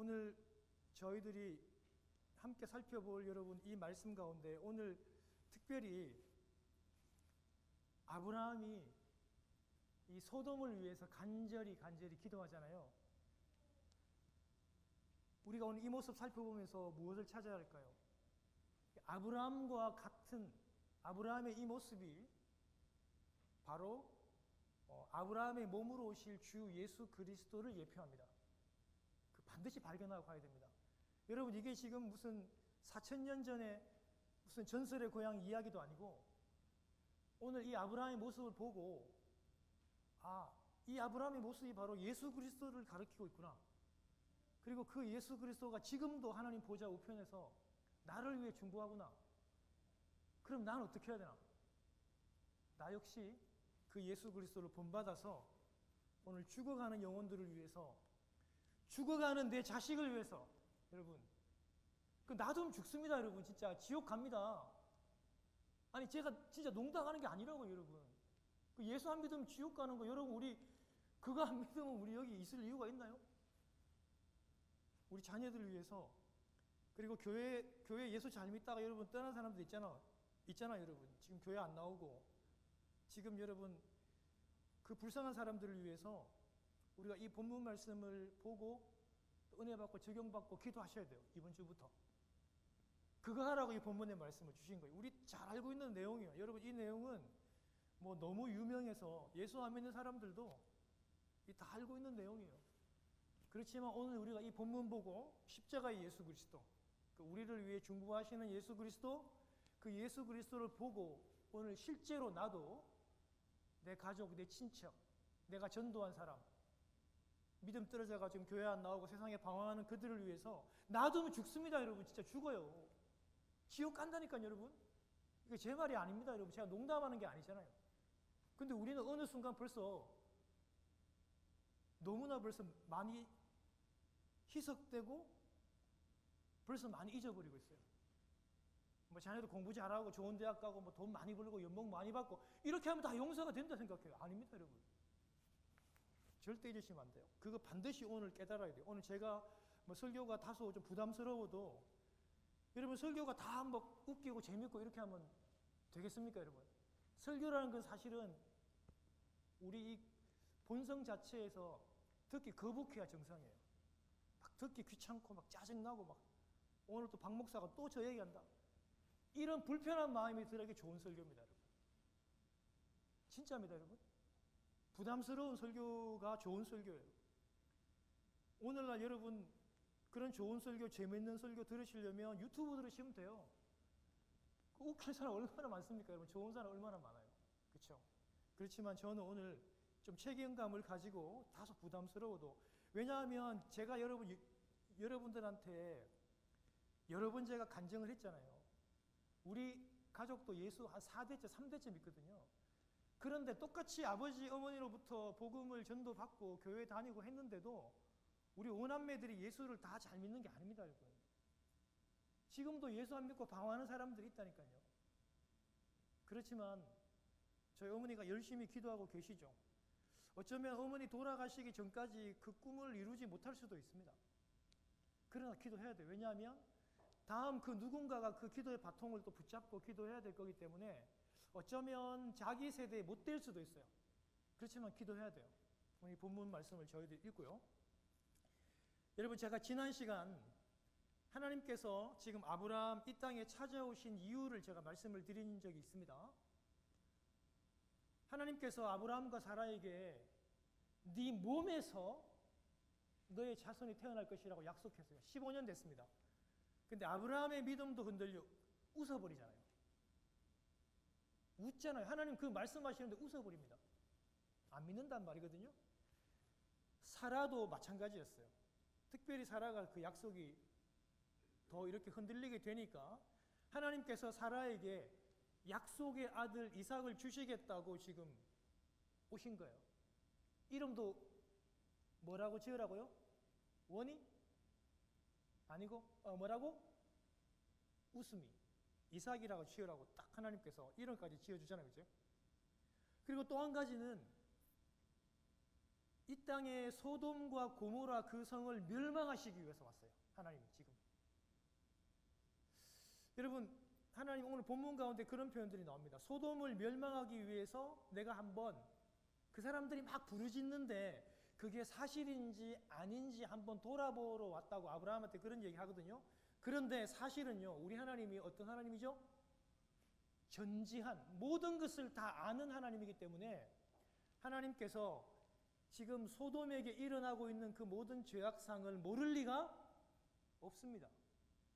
오늘 저희들이 함께 살펴볼 여러분 이 말씀 가운데 오늘 특별히 아브라함이 이 소돔을 위해서 간절히 기도하잖아요. 우리가 오늘 이 모습 살펴보면서 무엇을 찾아야 할까요? 아브라함과 같은 아브라함의 이 모습이 바로 아브라함의 몸으로 오실 주 예수 그리스도를 예표합니다. 반드시 발견하고 가야 됩니다. 여러분, 이게 지금 무슨 4000년 전에 무슨 전설의 고향 이야기도 아니고 오늘 이 아브라함의 모습을 보고 이 아브라함의 모습이 바로 예수 그리스도를 가리키고 있구나. 그리고 그 예수 그리스도가 지금도 하나님 보좌 우편에서 나를 위해 중보하구나. 그럼 나는 어떻게 해야 되나? 나 역시 그 예수 그리스도를 본받아서 오늘 죽어가는 영혼들을 위해서, 죽어가는 내 자식을 위해서, 여러분, 나 좀 죽습니다, 여러분. 진짜 지옥 갑니다. 아니, 제가 진짜 농담하는 게 아니라고요, 여러분. 예수 안 믿으면 지옥 가는 거, 여러분, 우리 그거 안 믿으면 우리 여기 있을 이유가 있나요? 우리 자녀들을 위해서, 그리고 교회 예수 잘 믿다가 여러분 떠난 사람들 있잖아, 여러분. 지금 교회 안 나오고, 지금 여러분 그 불쌍한 사람들을 위해서 우리가 이 본문 말씀을 보고 은혜 받고 적용받고 기도하셔야 돼요. 이번 주부터. 그거 하라고 이 본문의 말씀을 주신 거예요. 우리 잘 알고 있는 내용이에요. 여러분, 이 내용은 뭐 너무 유명해서 예수 안 믿는 사람들도 다 알고 있는 내용이에요. 그렇지만 오늘 우리가 이 본문 보고 십자가의 예수 그리스도, 우리를 위해 중보하시는 예수 그리스도, 그 예수 그리스도를 보고 오늘 실제로 나도 내 가족, 내 친척, 내가 전도한 사람, 믿음 떨어져가지고 교회 안 나오고 세상에 방황하는 그들을 위해서 놔두면 죽습니다, 여러분. 진짜 죽어요. 지옥 간다니까요, 여러분. 이게 제 말이 아닙니다, 여러분. 제가 농담하는 게 아니잖아요. 근데 우리는 어느 순간 너무나 많이 희석되고 벌써 많이 잊어버리고 있어요. 뭐 자녀도 공부 잘하고 좋은 대학 가고 뭐 돈 많이 벌고 연봉 많이 받고 이렇게 하면 다 용서가 된다 생각해요. 아닙니다, 여러분. 절대 잊으시면 안 돼요. 그거 반드시 오늘 깨달아야 돼요. 오늘 제가 뭐 설교가 다소 좀 부담스러워도 여러분, 설교가 다 뭐 웃기고 재밌고 이렇게 하면 되겠습니까, 여러분? 설교라는 건 사실은 우리 이 본성 자체에서 듣기 거북해야 정상이에요. 막 듣기 귀찮고 막 짜증나고 막 오늘 또 박 목사가 또 저 얘기한다. 이런 불편한 마음이 들어가기 좋은 설교입니다, 여러분. 진짜입니다, 여러분. 부담스러운 설교가 좋은 설교예요. 오늘날 여러분 그런 좋은 설교, 재밌는 설교 들으시려면 유튜브 들으시면 돼요. 웃길 사람 얼마나 많습니까, 여러분? 좋은 사람 얼마나 많아요. 그렇죠? 그렇지만 저는 오늘 좀 책임감을 가지고 다소 부담스러워도, 왜냐하면 제가 여러분들한테 여러 번 제가 간증을 했잖아요. 우리 가족도 예수 한 4대째, 3대째 믿거든요. 그런데 똑같이 아버지, 어머니로부터 복음을 전도받고 교회 다니고 했는데도 우리 오남매들이 예수를 다 잘 믿는 게 아닙니다, 여러분. 지금도 예수 안 믿고 방황하는 사람들이 있다니까요. 그렇지만 저희 어머니가 열심히 기도하고 계시죠. 어쩌면 어머니 돌아가시기 전까지 그 꿈을 이루지 못할 수도 있습니다. 그러나 기도해야 돼요. 왜냐하면 다음 그 누군가가 그 기도의 바통을 또 붙잡고 기도해야 될 거기 때문에 어쩌면 자기 세대에 못 될 수도 있어요. 그렇지만 기도해야 돼요. 오늘 본문 말씀을 저희들이 읽고요. 여러분, 제가 지난 시간 하나님께서 지금 아브라함 이 땅에 찾아오신 이유를 제가 말씀을 드린 적이 있습니다. 하나님께서 아브라함과 사라에게 네 몸에서 너의 자손이 태어날 것이라고 약속했어요. 15년 됐습니다. 근데 아브라함의 믿음도 흔들려 웃어버리잖아요. 웃잖아요. 하나님 그 말씀하시는데 웃어버립니다. 안 믿는단 말이거든요. 사라도 마찬가지였어요. 특별히 사라가 그 약속이 더 이렇게 흔들리게 되니까 하나님께서 사라에게 약속의 아들 이삭을 주시겠다고 지금 오신 거예요. 이름도 뭐라고 지으라고요? 원이? 아니고 뭐라고? 웃음이. 이삭이라고 지으라고 딱 하나님께서 이름까지 지어주잖아요, 그죠? 그리고 또 한 가지는 이 땅에 소돔과 고모라 그 성을 멸망하시기 위해서 왔어요. 하나님이 지금. 여러분, 하나님 오늘 본문 가운데 그런 표현들이 나옵니다. 소돔을 멸망하기 위해서 내가 한번 그 사람들이 막 부르짖는데 그게 사실인지 아닌지 한번 돌아보러 왔다고 아브라함한테 그런 얘기 하거든요. 그런데 사실은요, 우리 하나님이 어떤 하나님이죠? 전지한 모든 것을 다 아는 하나님이기 때문에 하나님께서 지금 소돔에게 일어나고 있는 그 모든 죄악상을 모를 리가 없습니다.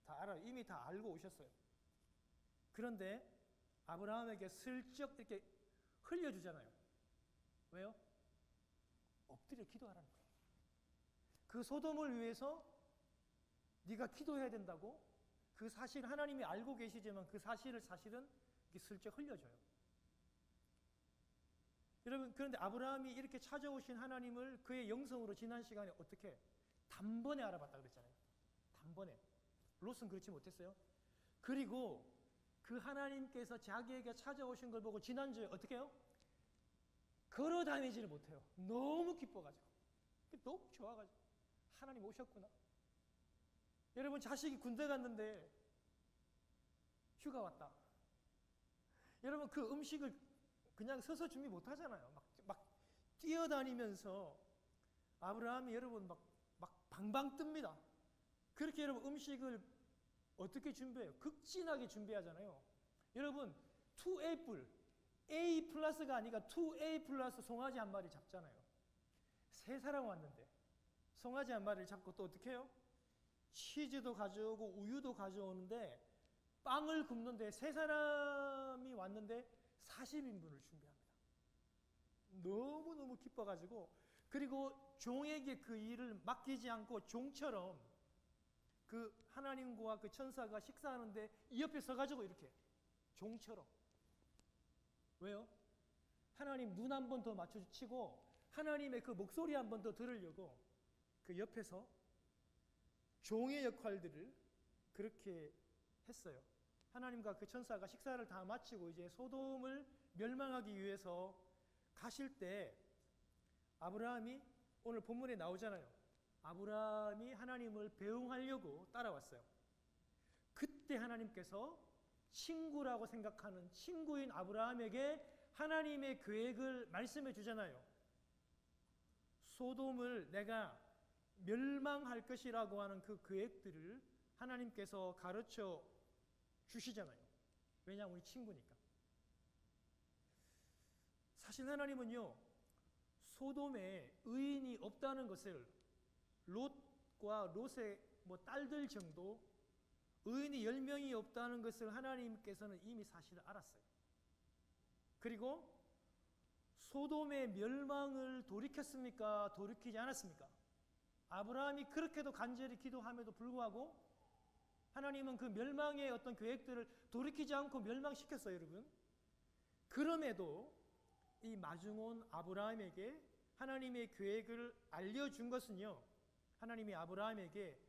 다 알아요. 이미 다 알고 오셨어요. 그런데 아브라함에게 슬쩍 이렇게 흘려주잖아요. 왜요? 엎드려 기도하라는 거예요. 그 소돔을 위해서 네가 기도해야 된다고 그 사실 하나님이 알고 계시지만 그 사실을 사실은 이렇게 슬쩍 흘려줘요. 여러분, 그런데 아브라함이 이렇게 찾아오신 하나님을 그의 영성으로 지난 시간에 어떻게 단번에 알아봤다 그랬잖아요. 단번에. 롯은 그렇지 못했어요. 그리고 그 하나님께서 자기에게 찾아오신 걸 보고 지난주에 어떻게 해요? 걸어 다니지를 못해요. 너무 기뻐가지고. 너무 좋아가지고. 하나님 오셨구나. 여러분, 자식이 군대 갔는데 휴가 왔다. 여러분, 그 음식을 그냥 서서 준비 못 하잖아요. 막 뛰어다니면서 아브라함이 여러분 막 방방 뜹니다. 그렇게 여러분 음식을 어떻게 준비해요? 극진하게 준비하잖아요. 여러분, 2A 뿔, A 플러스가 아니라 2A 플러스 송아지 한 마리 잡잖아요. 세 사람 왔는데 송아지 한 마리를 잡고 또 어떻게 해요? 치즈도 가져오고 우유도 가져오는데 빵을 굽는데 세 사람이 왔는데 40인분을 준비합니다. 너무너무 기뻐가지고, 그리고 종에게 그 일을 맡기지 않고 종처럼 그 하나님과 그 천사가 식사하는데 이 옆에 서가지고 이렇게 종처럼. 왜요? 하나님 눈 한 번 더 맞춰주치고 하나님의 그 목소리 한 번 더 들으려고 그 옆에서 종의 역할들을 그렇게 했어요. 하나님과 그 천사가 식사를 다 마치고 이제 소돔을 멸망하기 위해서 가실 때 아브라함이 오늘 본문에 나오잖아요. 아브라함이 하나님을 배웅하려고 따라왔어요. 그때 하나님께서 친구라고 생각하는 친구인 아브라함에게 하나님의 계획을 말씀해 주잖아요. 소돔을 내가 멸망할 것이라고 하는 그 계획들을 하나님께서 가르쳐 주시잖아요. 왜냐하면 우리 친구니까. 사실 하나님은요, 소돔에 의인이 없다는 것을 롯과 롯의 딸들 정도 의인이 10명이 없다는 것을 하나님께서는 이미 사실을 알았어요. 그리고 소돔의 멸망을 돌이켰습니까? 돌이키지 않았습니까? 아브라함이 그렇게도 간절히 기도함에도 불구하고 하나님은 그 멸망의 어떤 계획들을 돌이키지 않고 멸망시켰어요, 여러분. 그럼에도 이 마중온 아브라함에게 하나님의 계획을 알려준 것은요, 하나님이 아브라함에게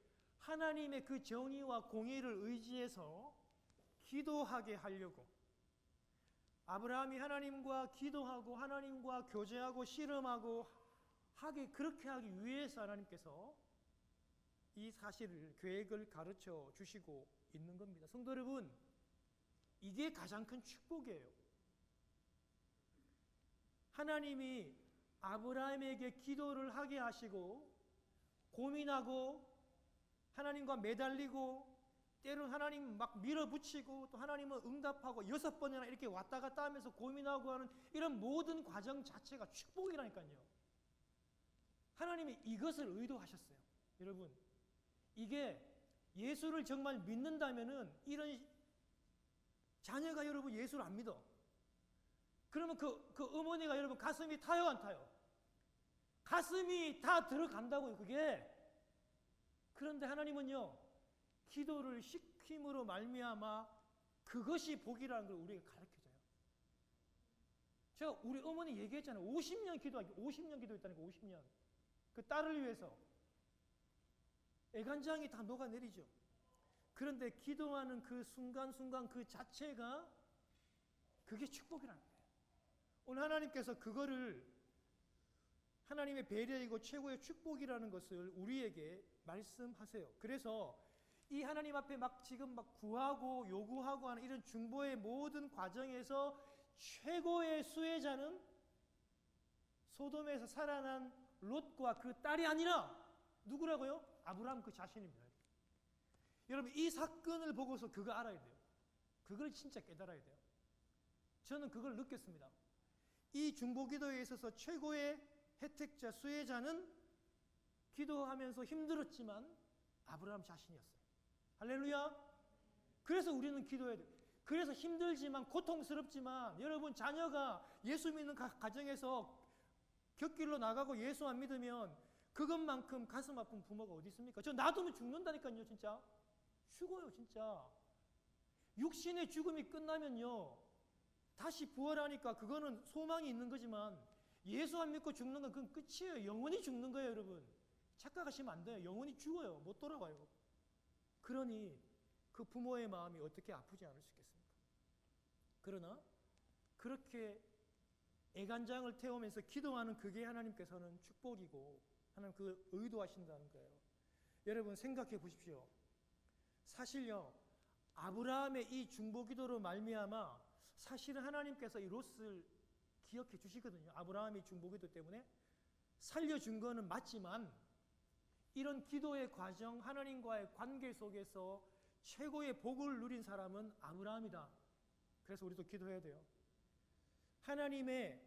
하나님의 그 정의와 공의를 의지해서 기도하게 하려고, 아브라함이 하나님과 기도하고 하나님과 교제하고 씨름하고 그렇게 하기 위해서 하나님께서 이 사실을, 계획을 가르쳐 주시고 있는 겁니다. 성도 여러분, 이게 가장 큰 축복이에요. 하나님이 아브라함에게 기도를 하게 하시고 고민하고 하나님과 매달리고 때로는 하나님 막 밀어붙이고 또 하나님은 응답하고 6번이나 이렇게 왔다 갔다 하면서 고민하고 하는 이런 모든 과정 자체가 축복이라니까요. 하나님이 이것을 의도하셨어요. 여러분, 이게 예수를 정말 믿는다면은 이런 자녀가 여러분 예수를 안 믿어. 그러면 그 어머니가 여러분 가슴이 타요, 안 타요? 가슴이 다 들어간다고요, 그게. 그런데 하나님은요, 기도를 시킴으로 말미암아 그것이 복이라는 걸 우리에게 가르쳐줘요. 제가 우리 어머니 얘기했잖아요. 50년 기도했다니까, 50년. 그 딸을 위해서. 애간장이 다 녹아내리죠. 그런데 기도하는 그 순간순간 그 자체가 그게 축복이라는 거예요. 오늘 하나님께서 그거를 하나님의 배려이고 최고의 축복이라는 것을 우리에게 말씀하세요. 그래서 이 하나님 앞에 지금 구하고 요구하고 하는 이런 중보의 모든 과정에서 최고의 수혜자는 소돔에서 살아난 롯과 그 딸이 아니라 누구라고요? 아브라함 그 자신입니다. 여러분, 이 사건을 보고서 그거 알아야 돼요. 그걸 진짜 깨달아야 돼요. 저는 그걸 느꼈습니다. 이 중보기도에 있어서 최고의 혜택자, 수혜자는 기도하면서 힘들었지만 아브라함 자신이었어요. 할렐루야. 그래서 우리는 기도해야 돼요. 그래서 힘들지만 고통스럽지만 여러분, 자녀가 예수 믿는 가정에서 곁길로 나가고 예수 안 믿으면 그것만큼 가슴 아픈 부모가 어디 있습니까? 저 놔두면 죽는다니까요. 진짜 죽어요. 진짜 육신의 죽음이 끝나면요 다시 부활하니까 그거는 소망이 있는 거지만 예수 안 믿고 죽는 건 그건 끝이에요. 영원히 죽는 거예요. 여러분, 착각하시면 안 돼요. 영원히 죽어요. 못 돌아와요. 그러니 그 부모의 마음이 어떻게 아프지 않을 수 있겠습니까? 그러나 그렇게 애간장을 태우면서 기도하는 그게 하나님께서는 축복이고 하나님 그 의도하신다는 거예요. 여러분, 생각해 보십시오. 사실요, 아브라함의 이 중보기도로 말미암아 사실은 하나님께서 이 롯을 기억해 주시거든요. 아브라함의 중보기도 때문에 살려준 거는 맞지만 이런 기도의 과정, 하나님과의 관계 속에서 최고의 복을 누린 사람은 아브라함이다. 그래서 우리도 기도해야 돼요. 하나님의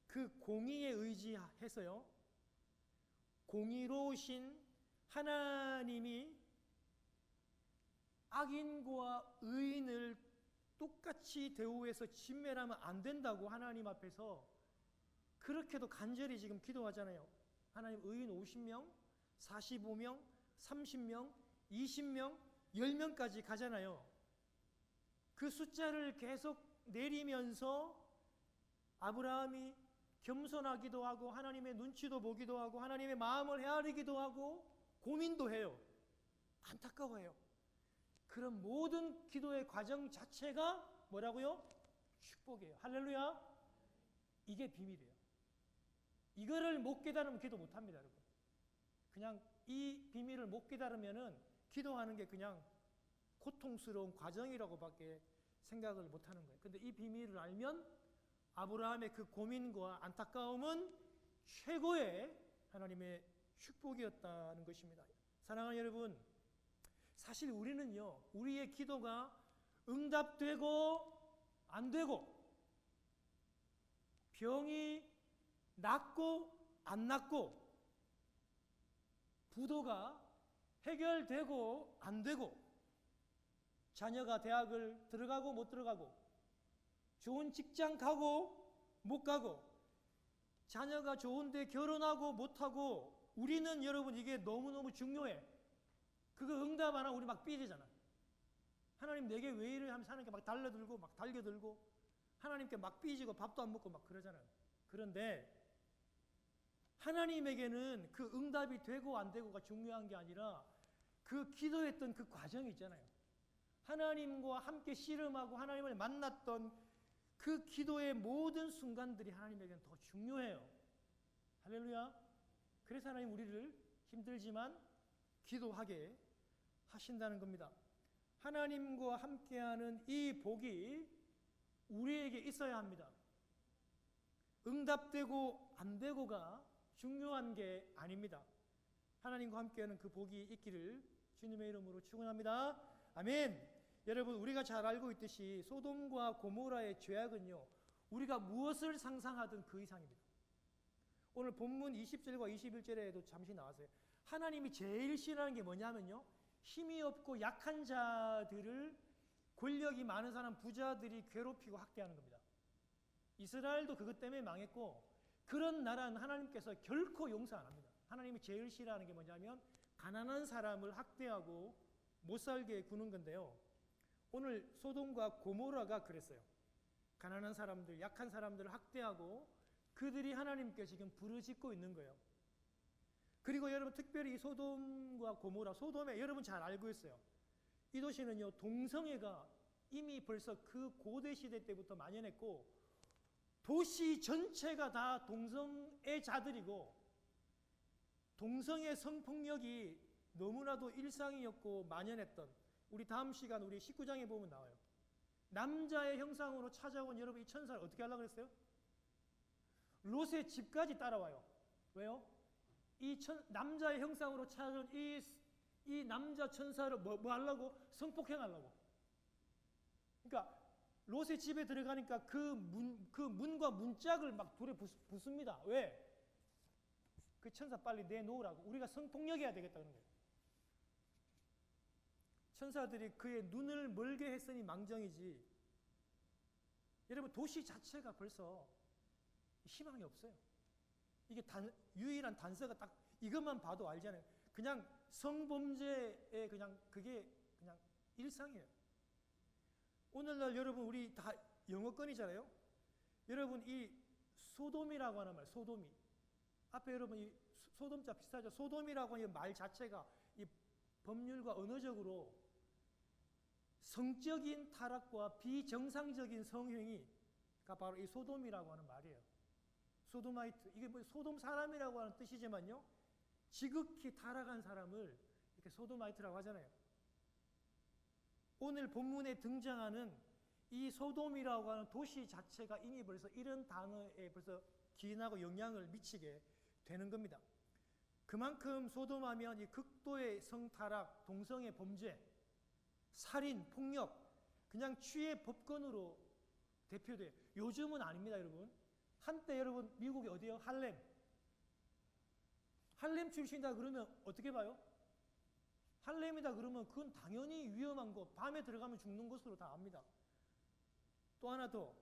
그 공의에 의지해서요, 공의로우신 하나님이 악인과 의인을 똑같이 대우해서 진멸하면 안 된다고 하나님 앞에서 그렇게도 간절히 지금 기도하잖아요. 하나님, 의인 50명, 45명, 30명, 20명, 10명까지 가잖아요. 그 숫자를 계속 내리면서 아브라함이 겸손하기도 하고 하나님의 눈치도 보기도 하고 하나님의 마음을 헤아리기도 하고 고민도 해요. 안타까워해요. 그런 모든 기도의 과정 자체가 뭐라고요? 축복이에요. 할렐루야. 이게 비밀이에요. 이거를 못 깨달으면 기도 못합니다. 여러분, 그냥 이 비밀을 못 깨달으면은 기도하는 게 그냥 고통스러운 과정이라고밖에 생각을 못하는 거예요. 근데 이 비밀을 알면 아브라함의 그 고민과 안타까움은 최고의 하나님의 축복이었다는 것입니다. 사랑하는 여러분, 사실 우리는요, 우리의 기도가 응답되고 안 되고 병이 낫고 안 낫고 부도가 해결되고 안 되고 자녀가 대학을 들어가고 못 들어가고 좋은 직장 가고 못 가고 자녀가 좋은데 결혼하고 못 하고 우리는 여러분 이게 너무너무 중요해. 그거 응답 안 하면 우리 막 삐지잖아. 하나님 내게 왜 이래 하면서 하나님께 막 달려들고 막 달겨들고 하나님께 막 삐지고 밥도 안 먹고 막 그러잖아요. 그런데 하나님에게는 그 응답이 되고 안 되고가 중요한 게 아니라 그 기도했던 그 과정이 있잖아요. 하나님과 함께 씨름하고 하나님을 만났던 그 기도의 모든 순간들이 하나님에게는 더 중요해요. 할렐루야. 그래서 하나님 우리를 힘들지만 기도하게 하신다는 겁니다. 하나님과 함께하는 이 복이 우리에게 있어야 합니다. 응답되고 안 되고가 중요한 게 아닙니다. 하나님과 함께하는 그 복이 있기를 주님의 이름으로 축원합니다. 아멘. 여러분, 우리가 잘 알고 있듯이 소돔과 고모라의 죄악은요, 우리가 무엇을 상상하든 그 이상입니다. 오늘 본문 20절과 21절에도 잠시 나왔어요. 하나님이 제일 싫어하는 게 뭐냐면요, 힘이 없고 약한 자들을 권력이 많은 사람, 부자들이 괴롭히고 학대하는 겁니다. 이스라엘도 그것 때문에 망했고 그런 나라는 하나님께서 결코 용서 안 합니다. 하나님이 제일 싫어하는 게 뭐냐면 가난한 사람을 학대하고 못 살게 구는 건데요. 오늘 소돔과 고모라가 그랬어요. 가난한 사람들, 약한 사람들을 학대하고 그들이 하나님께 지금 부르짖고 있는 거예요. 그리고 여러분, 특별히 소돔과 고모라, 소돔에 여러분 잘 알고 있어요. 이 도시는요, 동성애가 이미 벌써 그 고대 시대 때부터 만연했고 도시 전체가 다 동성애자들이고 동성애 성폭력이 너무나도 일상이었고 만연했던, 우리 다음 시간 우리 19장에 보면 나와요. 남자의 형상으로 찾아온 여러분 이 천사를 어떻게 하려고 그랬어요? 롯의 집까지 따라와요. 왜요? 남자의 형상으로 찾아온 이 남자 천사를 뭐 하려고? 성폭행하려고. 그러니까 롯의 집에 들어가니까 그 문과 문짝을 막 돌에 붓습니다. 왜? 그 천사 빨리 내놓으라고. 우리가 성폭력해야 되겠다 그런 거예요. 천사들이 그의 눈을 멀게 했으니 망정이지. 여러분 도시 자체가 벌써 희망이 없어요. 이게 유일한 단서가 딱 이것만 봐도 알잖아요. 그냥 성범죄의 그게 그냥 일상이에요. 오늘날 여러분 우리 다 영어권이잖아요. 여러분 이 소돔이라고 하는 말, 소돔이 앞에 여러분 이 소돔자 비슷하죠. 소돔이라고 하는 말 자체가 이 법률과 언어적으로 성적인 타락과 비정상적인 성행위가 바로 이 소돔이라고 하는 말이에요. 소도마이트, 이게 뭐 소돔 사람이라고 하는 뜻이지만요, 지극히 타락한 사람을 이렇게 소도마이트라고 하잖아요. 오늘 본문에 등장하는 이 소돔이라고 하는 도시 자체가 이미 벌써 이런 단어에 벌써 기인하고 영향을 미치게 되는 겁니다. 그만큼 소돔하면 이 극도의 성타락, 동성애 범죄, 살인, 폭력, 그냥 취해 법권으로 대표돼요. 요즘은 아닙니다, 여러분. 한때 여러분 미국이 어디요? 할렘 출신이다 그러면 어떻게 봐요? 할렘이다 그러면 그건 당연히 위험한 거, 밤에 들어가면 죽는 것으로 다 압니다. 또 하나 더,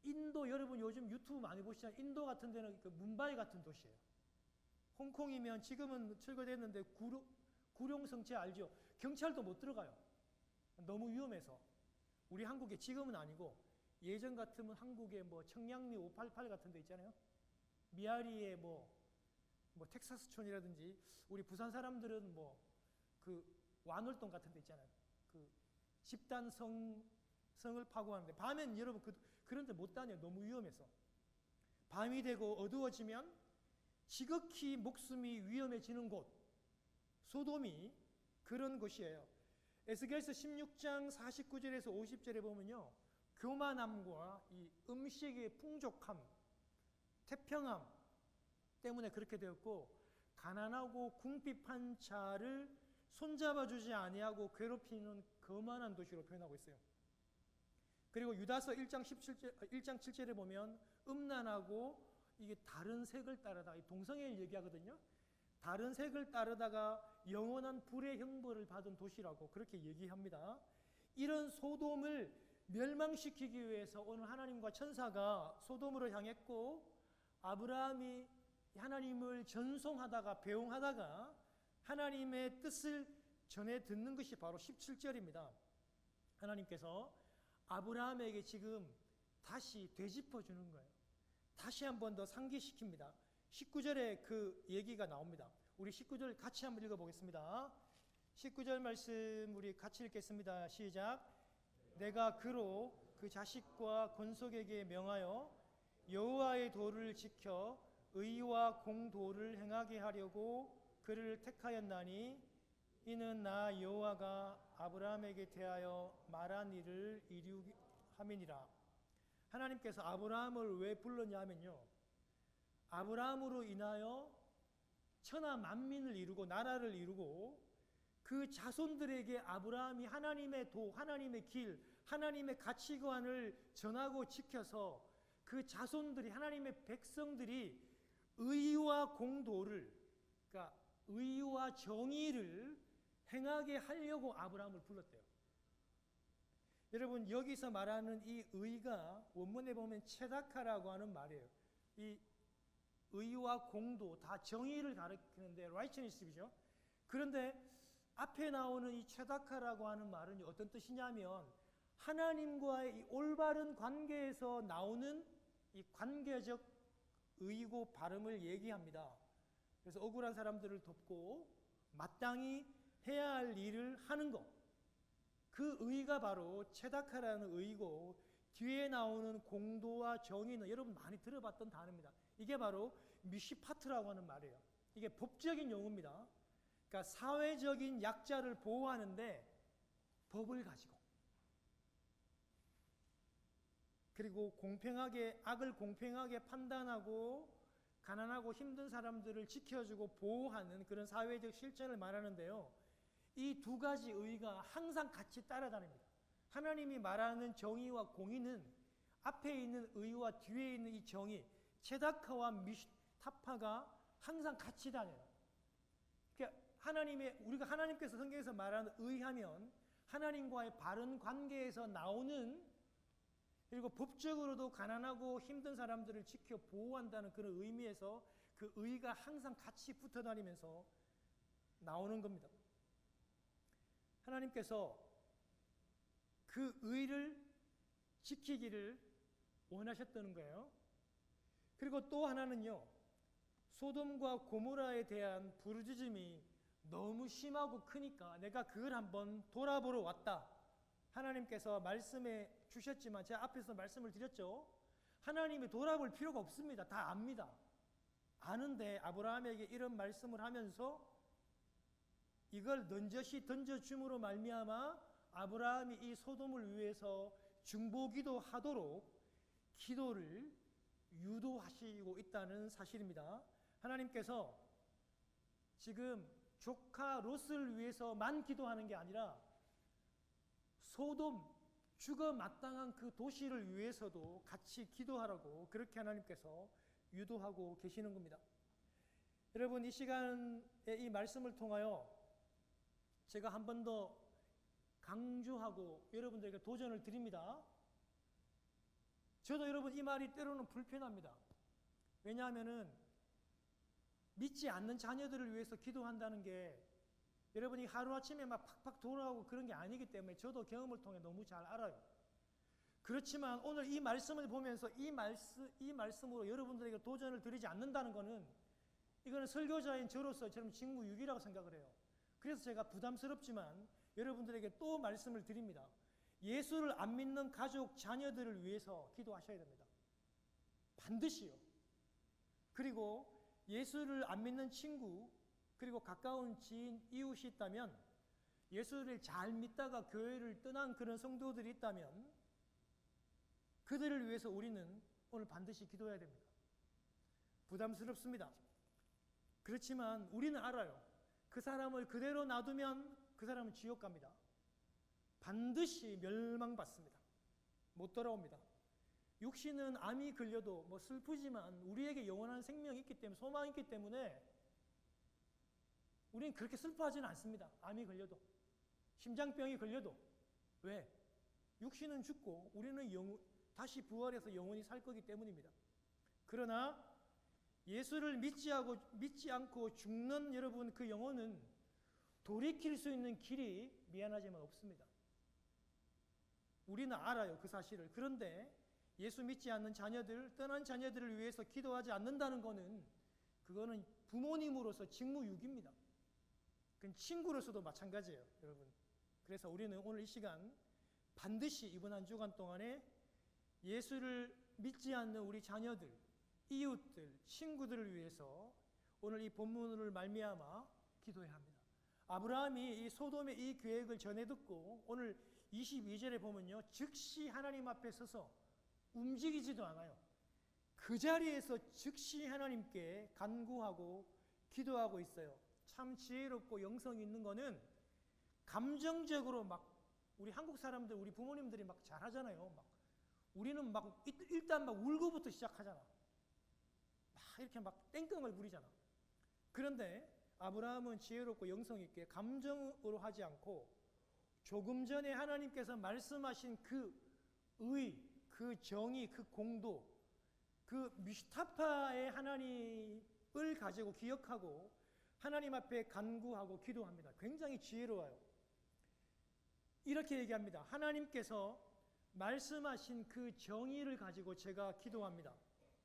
인도, 여러분 요즘 유튜브 많이 보시잖아요. 인도 같은 데는 그 뭄바이 같은 도시예요. 홍콩이면 지금은 철거됐는데 구룡성체 알죠? 경찰도 못 들어가요. 너무 위험해서. 우리 한국에 지금은 아니고 예전 같으면 한국에 뭐 청량리 588 같은 데 있잖아요. 미아리에 뭐 텍사스촌이라든지, 우리 부산 사람들은 뭐 그 완월동 같은 데 있잖아요. 그 집단 성을 파고하는데 밤엔 여러분 그런 데 못 다녀요. 너무 위험해서. 밤이 되고 어두워지면 지극히 목숨이 위험해지는 곳, 소돔이 그런 곳이에요. 에스겔서 16장 49절에서 50절에 보면요, 교만함과 이 음식의 풍족함, 태평함 때문에 그렇게 되었고, 가난하고 궁핍한 자를 손잡아주지 아니하고 괴롭히는 거만한 도시로 표현하고 있어요. 그리고 유다서 1장 7절에 보면 음란하고 이게 다른 색을 따르다, 동성애를 얘기하거든요. 다른 색을 따르다가 영원한 불의 형벌을 받은 도시라고 그렇게 얘기합니다. 이런 소돔을 멸망시키기 위해서 오늘 하나님과 천사가 소돔으로 향했고, 아브라함이 하나님을 전송하다가 배웅하다가 하나님의 뜻을 전해 듣는 것이 바로 17절입니다. 하나님께서 아브라함에게 지금 다시 되짚어 주는 거예요. 다시 한 번 더 상기시킵니다. 19절에 그 얘기가 나옵니다. 우리 19절 같이 한번 읽어보겠습니다. 19절 말씀 우리 같이 읽겠습니다. 시작. 내가 그로 그 자식과 건속에게 명하여 여호와의 도를 지켜 의와 공도를 행하게 하려고 그를 택하였나니, 이는 나 여호와가 아브라함에게 대하여 말한 일을 이루함이니라. 하나님께서 아브라함을 왜 불렀냐 하면요, 아브라함으로 인하여 천하 만민을 이루고 나라를 이루고 그 자손들에게 아브라함이 하나님의 도, 하나님의 길, 하나님의 가치관을 전하고 지켜서 그 자손들이, 하나님의 백성들이 의와 공도를, 그러니까 의와 정의를 행하게 하려고 아브라함을 불렀대요. 여러분 여기서 말하는 이 의가 원문에 보면 체다카라고 하는 말이에요. 이 의와 공도 다 정의를 가리키는데 righteousness이죠. 그런데 앞에 나오는 이 체다카라고 하는 말은 어떤 뜻이냐면 하나님과의 이 올바른 관계에서 나오는 이 관계적 의고 바름을 얘기합니다. 그래서 억울한 사람들을 돕고 마땅히 해야 할 일을 하는 것, 그 의가 바로 체다카라는 의고, 뒤에 나오는 공도와 정의는 여러분 많이 들어봤던 단어입니다. 이게 바로 미시파트라고 하는 말이에요. 이게 법적인 용어입니다. 그러니까 사회적인 약자를 보호하는데 법을 가지고, 그리고 악을 공평하게 판단하고 가난하고 힘든 사람들을 지켜주고 보호하는 그런 사회적 실천을 말하는데요. 이 두 가지 의의가 항상 같이 따라다닙니다. 하나님이 말하는 정의와 공의는 앞에 있는 의의와 뒤에 있는 이 정의, 체다카와 미슈타파가 항상 같이 다녀요. 그러니까 우리가 하나님께서 성경에서 말하는 의하면 하나님과의 바른 관계에서 나오는, 그리고 법적으로도 가난하고 힘든 사람들을 지켜 보호한다는 그런 의미에서 그 의가 항상 같이 붙어 다니면서 나오는 겁니다. 하나님께서 그 의를 지키기를 원하셨다는 거예요. 그리고 또 하나는요, 소돔과 고모라에 대한 부르짖음이 너무 심하고 크니까 내가 그걸 한번 돌아보러 왔다. 하나님께서 말씀해 주셨지만 제가 앞에서 말씀을 드렸죠. 하나님이 돌아볼 필요가 없습니다. 다 압니다. 아는데 아브라함에게 이런 말씀을 하면서 이걸 넌저시 던져줌으로 말미암아 아브라함이 이 소돔을 위해서 중보기도 하도록 기도를 유도하시고 있다는 사실입니다. 하나님께서 지금 조카 롯을 위해서만 기도하는 게 아니라 소돔, 죽어 마땅한 그 도시를 위해서도 같이 기도하라고 그렇게 하나님께서 유도하고 계시는 겁니다. 여러분, 이 시간에 이 말씀을 통하여 제가 한 번 더 강조하고 여러분들에게 도전을 드립니다. 저도 여러분 이 말이 때로는 불편합니다. 왜냐하면은 믿지 않는 자녀들을 위해서 기도한다는 게 여러분이 하루아침에 막 팍팍 돌아오고 그런 게 아니기 때문에 저도 경험을 통해 너무 잘 알아요. 그렇지만 오늘 이 말씀을 보면서 이 말씀으로 여러분들에게 도전을 드리지 않는다는 것은 이거는 설교자인 저로서 저는 직무유기라고 생각을 해요. 그래서 제가 부담스럽지만 여러분들에게 또 말씀을 드립니다. 예수를 안 믿는 가족, 자녀들을 위해서 기도하셔야 됩니다. 반드시요. 그리고 예수를 안 믿는 친구, 그리고 가까운 지인, 이웃이 있다면, 예수를 잘 믿다가 교회를 떠난 그런 성도들이 있다면 그들을 위해서 우리는 오늘 반드시 기도해야 됩니다. 부담스럽습니다. 그렇지만 우리는 알아요. 그 사람을 그대로 놔두면 그 사람은 지옥 갑니다. 반드시 멸망받습니다. 못 돌아옵니다. 육신은 암이 걸려도 뭐 슬프지만 우리에게 영원한 생명이 있기 때문에, 소망이 있기 때문에 우리는 그렇게 슬퍼하지는 않습니다. 암이 걸려도, 심장병이 걸려도. 왜? 육신은 죽고 우리는 다시 부활해서 영원히 살 거기 때문입니다. 그러나 예수를 믿지 않고 죽는 여러분, 그 영혼은 돌이킬 수 있는 길이 미안하지만 없습니다. 우리는 알아요, 그 사실을. 그런데 예수 믿지 않는 자녀들, 떠난 자녀들을 위해서 기도하지 않는다는 그거는 부모님으로서 직무유기입니다. 그건 친구로서도 마찬가지예요, 여러분. 그래서 우리는 오늘 이 시간 반드시 이번 한 주간 동안에 예수를 믿지 않는 우리 자녀들, 이웃들, 친구들을 위해서 오늘 이 본문을 말미암아 기도해야 합니다. 아브라함이 이 소돔의 이 계획을 전해 듣고 오늘 22절에 보면요, 즉시 하나님 앞에 서서 움직이지도 않아요. 그 자리에서 즉시 하나님께 간구하고 기도하고 있어요. 참 지혜롭고 영성이 있는 거는 감정적으로 막, 우리 한국 사람들, 우리 부모님들이 막 잘하잖아요. 우리는 일단 울고부터 시작하잖아. 이렇게 땡깡을 부리잖아. 그런데 아브라함은 지혜롭고 영성 있게 감정으로 하지 않고 조금 전에 하나님께서 말씀하신 그 의, 그 정의, 그 공도, 그 미슈타파의 하나님을 가지고 기억하고 하나님 앞에 간구하고 기도합니다. 굉장히 지혜로워요. 이렇게 얘기합니다. 하나님께서 말씀하신 그 정의를 가지고 제가 기도합니다.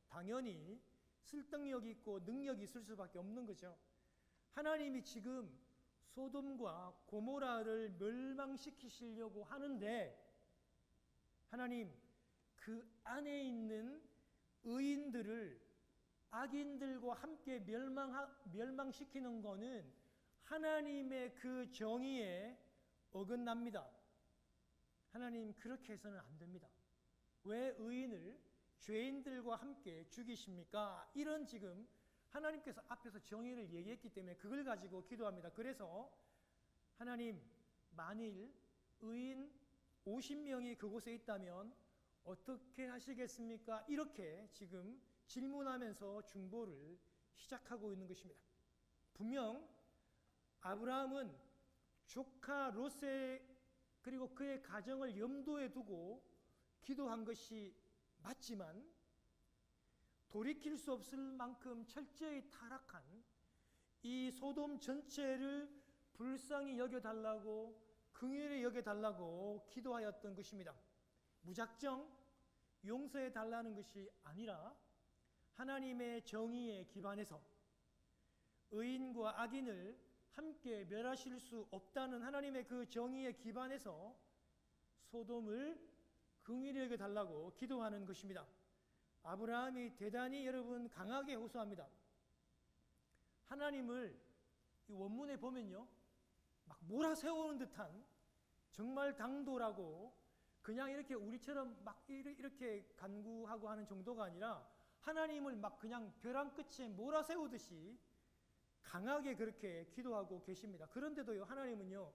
당연히 설득력이 있고 능력이 있을 수밖에 없는 거죠. 하나님이 지금 소돔과 고모라를 멸망시키시려고 하는데 하나님, 그 안에 있는 의인들을 악인들과 함께 멸망시키는 것은 하나님의 그 정의에 어긋납니다. 하나님 그렇게 해서는 안 됩니다. 왜 의인을 죄인들과 함께 죽이십니까? 이런 지금 하나님께서 앞에서 정의를 얘기했기 때문에 그걸 가지고 기도합니다. 그래서 하나님, 만일 의인 50명이 그곳에 있다면 어떻게 하시겠습니까? 이렇게 지금 질문하면서 중보를 시작하고 있는 것입니다. 분명 아브라함은 조카 롯의 그리고 그의 가정을 염두에 두고 기도한 것이 맞지만 돌이킬 수 없을 만큼 철저히 타락한 이 소돔 전체를 불쌍히 여겨달라고, 긍휼히 여겨달라고 기도하였던 것입니다. 무작정 용서해달라는 것이 아니라 하나님의 정의에 기반해서 의인과 악인을 함께 멸하실 수 없다는 하나님의 그 정의에 기반해서 소돔을 긍휼히 여겨달라고 기도하는 것입니다. 아브라함이 대단히 여러분 강하게 호소합니다. 하나님을 이 원문에 보면요, 막 몰아세우는 듯한 정말 당돌하고 그냥 이렇게 우리처럼 막 이렇게 간구하고 하는 정도가 아니라 하나님을 막 그냥 벼랑 끝에 몰아세우듯이 강하게 그렇게 기도하고 계십니다. 그런데도요, 하나님은요,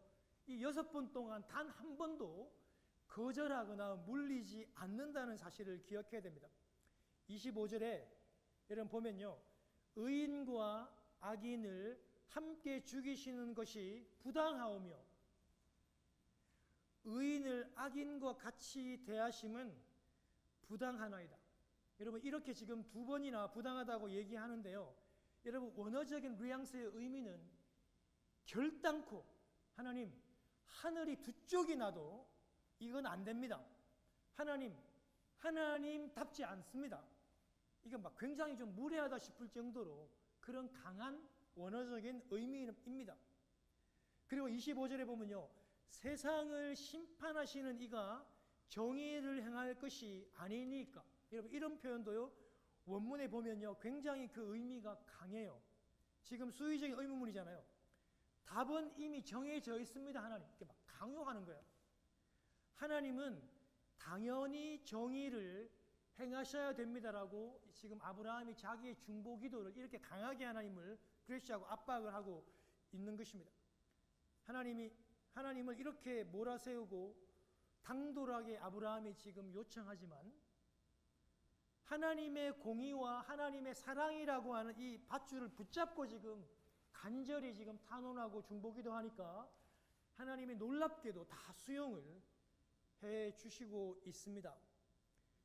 이 6번 동안 단 한 번도 거절하거나 물리지 않는다는 사실을 기억해야 됩니다. 25절에 여러분 보면요, 의인과 악인을 함께 죽이시는 것이 부당하오며 의인을 악인과 같이 대하심은 부당하나이다. 여러분 이렇게 지금 2번이나 부당하다고 얘기하는데요, 여러분 원어적인 뉘앙스의 의미는 결단코 하나님, 하늘이 두 쪽이 나도 이건 안 됩니다. 하나님답지 않습니다. 이건 막 굉장히 좀 무례하다 싶을 정도로 그런 강한 원어적인 의미입니다. 그리고 25절에 보면요, 세상을 심판하시는 이가 정의를 행할 것이 아니니까. 여러분 이런 표현도요, 원문에 보면요, 굉장히 그 의미가 강해요. 지금 수의적인 의문문이잖아요. 답은 이미 정해져 있습니다. 하나님 이렇게 막 강요하는 거예요. 하나님은 당연히 정의를 행하셔야 됩니다라고 지금 아브라함이 자기의 중보 기도를 이렇게 강하게 하나님을 프레시하고 압박을 하고 있는 것입니다. 하나님을 이렇게 몰아세우고 당돌하게 아브라함이 지금 요청하지만 하나님의 공의와 하나님의 사랑이라고 하는 이 밧줄을 붙잡고 지금 간절히 지금 탄원하고 중보기도 하니까 하나님이 놀랍게도 다 수용을 해 주시고 있습니다.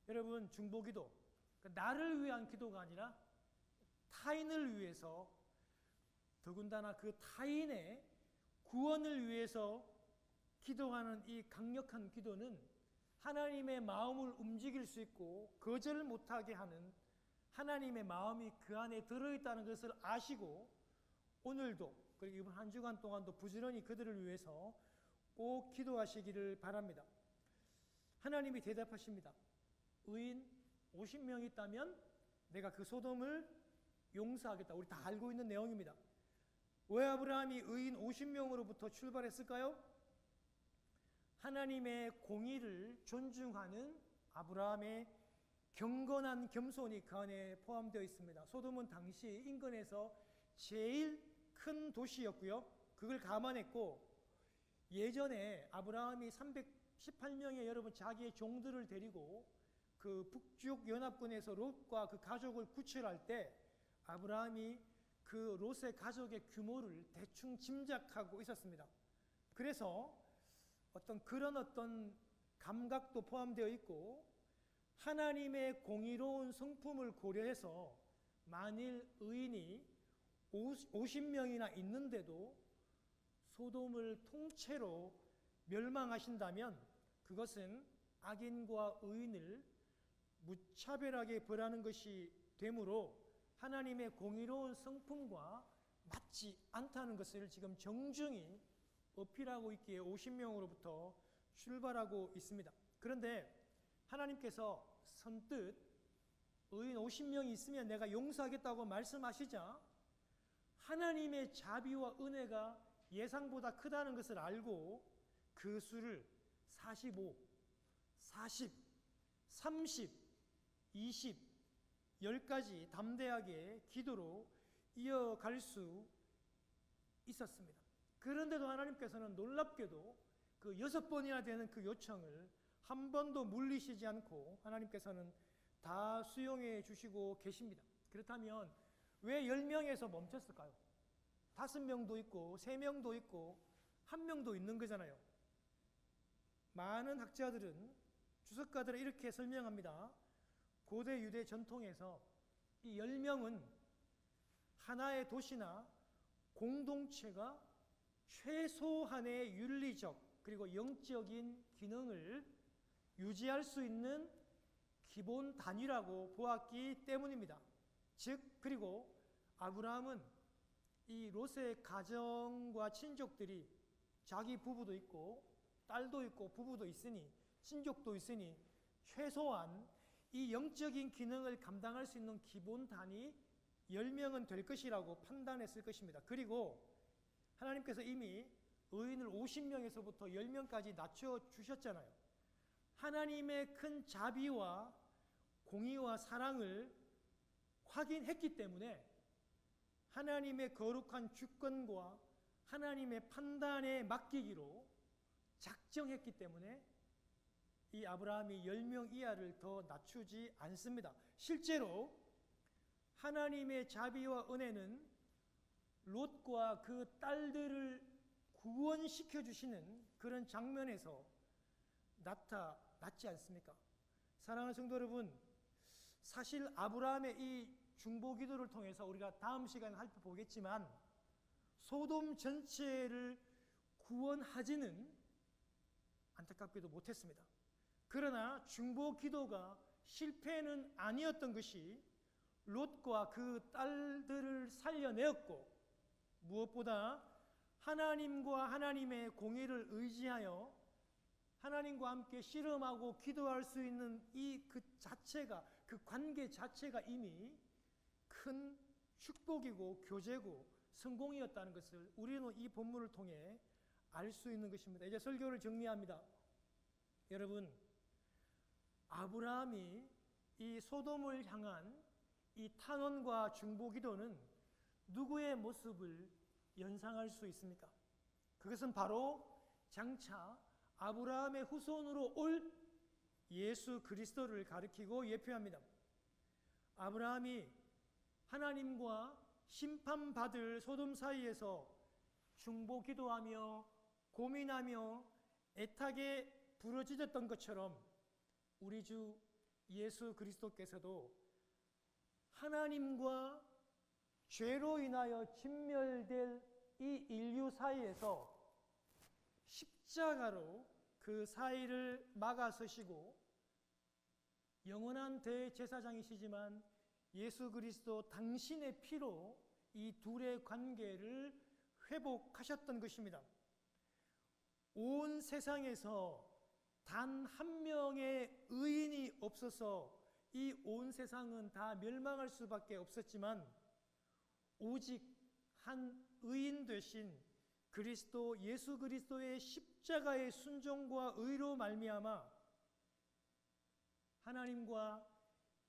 여러분 중보기도 나를 위한 기도가 아니라 타인을 위해서, 더군다나 그 타인의 구원을 위해서 기도하는 이 강력한 기도는 하나님의 마음을 움직일 수 있고 거절 못하게 하는 하나님의 마음이 그 안에 들어있다는 것을 아시고 오늘도 그리고 이번 한 주간 동안도 부지런히 그들을 위해서 꼭 기도하시기를 바랍니다. 하나님이 대답하십니다. 의인 50명 있다면 내가 그 소돔을 용서하겠다. 우리 다 알고 있는 내용입니다. 왜 아브라함이 의인 50명으로부터 출발했을까요? 하나님의 공의를 존중하는 아브라함의 경건한 겸손이 그 안에 포함되어 있습니다. 소돔은 당시 인근에서 제일 큰 도시였고요. 그걸 감안했고 예전에 아브라함이 318명의 여러분 자기의 종들을 데리고 그 북쪽 연합군에서 롯과 그 가족을 구출할 때 아브라함이 그 롯의 가족의 규모를 대충 짐작하고 있었습니다. 그래서 그런 어떤 감각도 포함되어 있고 하나님의 공의로운 성품을 고려해서 만일 의인이 50명이나 있는데도 소돔을 통째로 멸망하신다면 그것은 악인과 의인을 무차별하게 벌하는 것이 되므로 하나님의 공의로운 성품과 맞지 않다는 것을 지금 정중히 어필하고 있기에 50명으로부터 출발하고 있습니다. 그런데 하나님께서 선뜻 의인 50명이 있으면 내가 용서하겠다고 말씀하시자 하나님의 자비와 은혜가 예상보다 크다는 것을 알고 그 수를 45, 40, 30, 20, 10까지 담대하게 기도로 이어갈 수 있었습니다. 그런데도 하나님께서는 놀랍게도 그 6번이나 되는 그 요청을 한 번도 물리시지 않고 하나님께서는 다 수용해 주시고 계십니다. 그렇다면 왜 10명에서 멈췄을까요? 5명도 있고 3명도 있고 1명도 있는 거잖아요. 많은 학자들은, 주석가들은 이렇게 설명합니다. 고대 유대 전통에서 이 10명은 하나의 도시나 공동체가 최소한의 윤리적 그리고 영적인 기능을 유지할 수 있는 기본 단위라고 보았기 때문입니다. 즉, 그리고 아브라함은 이 롯의 가정과 친족들이 자기 부부도 있고 딸도 있고 부부도 있으니 친족도 있으니 최소한 이 영적인 기능을 감당할 수 있는 기본 단위 10명은 될 것이라고 판단했을 것입니다. 그리고 하나님께서 이미 의인을 50명에서부터 10명까지 낮춰주셨잖아요. 하나님의 큰 자비와 공의와 사랑을 확인했기 때문에 하나님의 거룩한 주권과 하나님의 판단에 맡기기로 작정했기 때문에 이 아브라함이 10명 이하를 더 낮추지 않습니다. 실제로 하나님의 자비와 은혜는 롯과 그 딸들을 구원시켜 주시는 그런 장면에서 나타났지 않습니까? 사랑하는 성도 여러분, 사실 아브라함의 이 중보 기도를 통해서 우리가 다음 시간에 살펴보겠지만 소돔 전체를 구원하지는 안타깝게도 못했습니다. 그러나 중보 기도가 실패는 아니었던 것이 롯과 그 딸들을 살려내었고, 무엇보다 하나님과 하나님의 공의를 의지하여 하나님과 함께 씨름하고 기도할 수 있는 이 그 자체가, 그 관계 자체가 이미 큰 축복이고 교제고 성공이었다는 것을 우리는 이 본문을 통해 알 수 있는 것입니다. 이제 설교를 정리합니다. 여러분, 아브라함이 이 소돔을 향한 이 탄원과 중보 기도는 누구의 모습을 연상할 수 있습니까? 그것은 바로 장차 아브라함의 후손으로 올 예수 그리스도를 가리키고 예표합니다. 아브라함이 하나님과 심판받을 소돔 사이에서 중보 기도하며 고민하며 애타게 부르짖었던 것처럼 우리 주 예수 그리스도께서도 하나님과 죄로 인하여 진멸될 이 인류 사이에서 십자가로 그 사이를 막아서시고 영원한 대제사장이시지만 예수 그리스도 당신의 피로 이 둘의 관계를 회복하셨던 것입니다. 온 세상에서 단 한 명의 의인이 없어서 이 온 세상은 다 멸망할 수밖에 없었지만 오직 한 의인 되신 그리스도 예수 그리스도의 십자가의 순종과 의로 말미암아 하나님과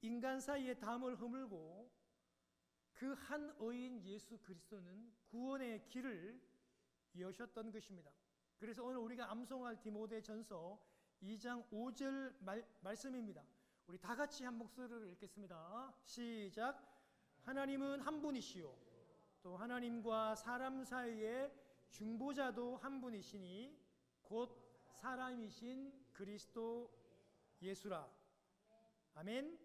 인간 사이의 담을 허물고 그 한 의인 예수 그리스도는 구원의 길을 여셨던 것입니다. 그래서 오늘 우리가 암송할 디모데전서 2장 5절 말씀입니다. 우리 다 같이 한 목소리로 읽겠습니다. 시작. 하나님은 한 분이시요 또 하나님과 사람 사이의 중보자도 한 분이시니 곧 사람이신 그리스도 예수라. 아멘.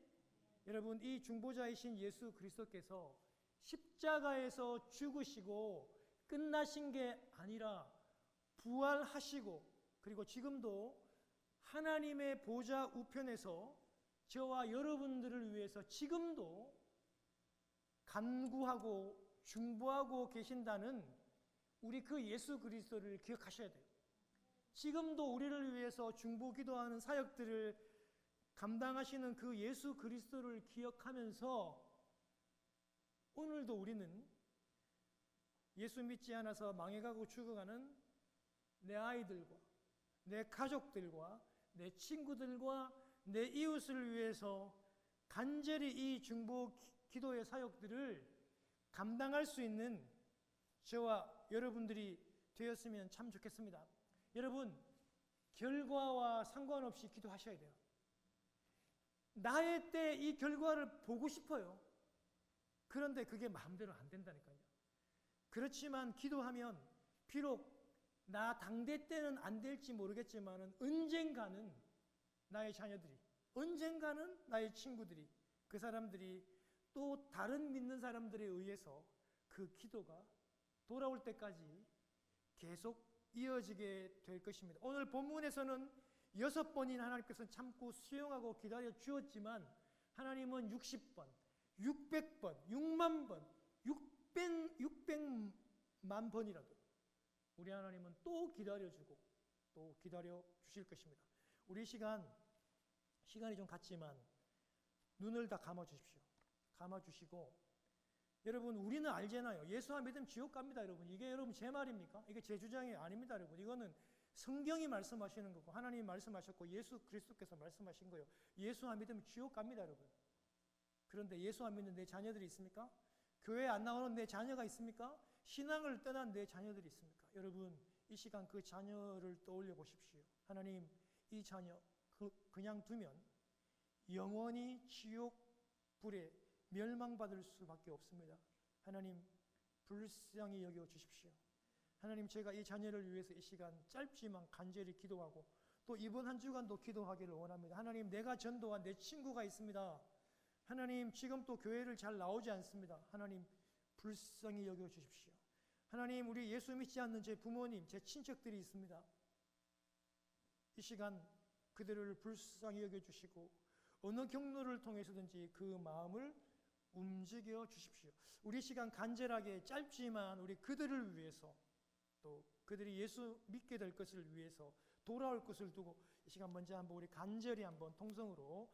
여러분, 이 중보자이신 예수 그리스도께서 십자가에서 죽으시고 끝나신 게 아니라 부활하시고 그리고 지금도 하나님의 보좌 우편에서 저와 여러분들을 위해서 지금도 간구하고 중보하고 계신다는 우리 그 예수 그리스도를 기억하셔야 돼요. 지금도 우리를 위해서 중보 기도하는 사역들을 감당하시는 그 예수 그리스도를 기억하면서 오늘도 우리는 예수 믿지 않아서 망해가고 죽어가는 내 아이들과 내 가족들과 내 친구들과 내 이웃을 위해서 간절히 이 중보 기도의 사역들을 감당할 수 있는 저와 여러분들이 되었으면 참 좋겠습니다. 여러분, 결과와 상관없이 기도하셔야 돼요. 나의 때 이 결과를 보고 싶어요. 그런데 그게 마음대로 안 된다니까요. 그렇지만 기도하면 비록 나 당대 때는 안 될지 모르겠지만 언젠가는 나의 자녀들이, 언젠가는 나의 친구들이, 그 사람들이 또 다른 믿는 사람들에 의해서 그 기도가 돌아올 때까지 계속 이어지게 될 것입니다. 오늘 본문에서는 6번이나 하나님께서 참고 수용하고 기다려 주었지만 하나님은 60번, 600번, 6만 번, 600만 번이라도 우리 하나님은 또 기다려주고 또 기다려 주실 것입니다. 우리 시간이 좀 갔지만 눈을 다 감아주십시오. 감아주시고, 여러분, 우리는 알잖아요. 예수 안 믿으면 지옥 갑니다, 여러분. 이게 여러분 제 말입니까? 이게 제 주장이 아닙니다, 여러분. 이거는 성경이 말씀하시는 거고 하나님이 말씀하셨고 예수 그리스도께서 말씀하신 거예요. 예수 안 믿으면 지옥 갑니다, 여러분. 그런데 예수 안 믿는 내 자녀들이 있습니까? 교회 안 나오는 내 자녀가 있습니까? 신앙을 떠난 내 자녀들이 있습니까? 여러분, 이 시간 그 자녀를 떠올려 보십시오. 하나님, 이 자녀 그냥 두면 영원히 지옥 불에 멸망받을 수밖에 없습니다. 하나님, 불쌍히 여겨 주십시오. 하나님, 제가 이 자녀를 위해서 이 시간 짧지만 간절히 기도하고 또 이번 한 주간도 기도하기를 원합니다. 하나님, 내가 전도한 내 친구가 있습니다. 하나님, 지금 또 교회를 잘 나오지 않습니다. 하나님, 불쌍히 여겨 주십시오. 하나님, 우리 예수 믿지 않는 제 부모님, 제 친척들이 있습니다. 이 시간 그들을 불쌍히 여겨 주시고 어느 경로를 통해서든지 그 마음을 움직여 주십시오. 우리 시간 간절하게 짧지만 우리 그들을 위해서 또 그들이 예수 믿게 될 것을 위해서 돌아올 것을 두고 이 시간 먼저 한번 우리 간절히 한번 통성으로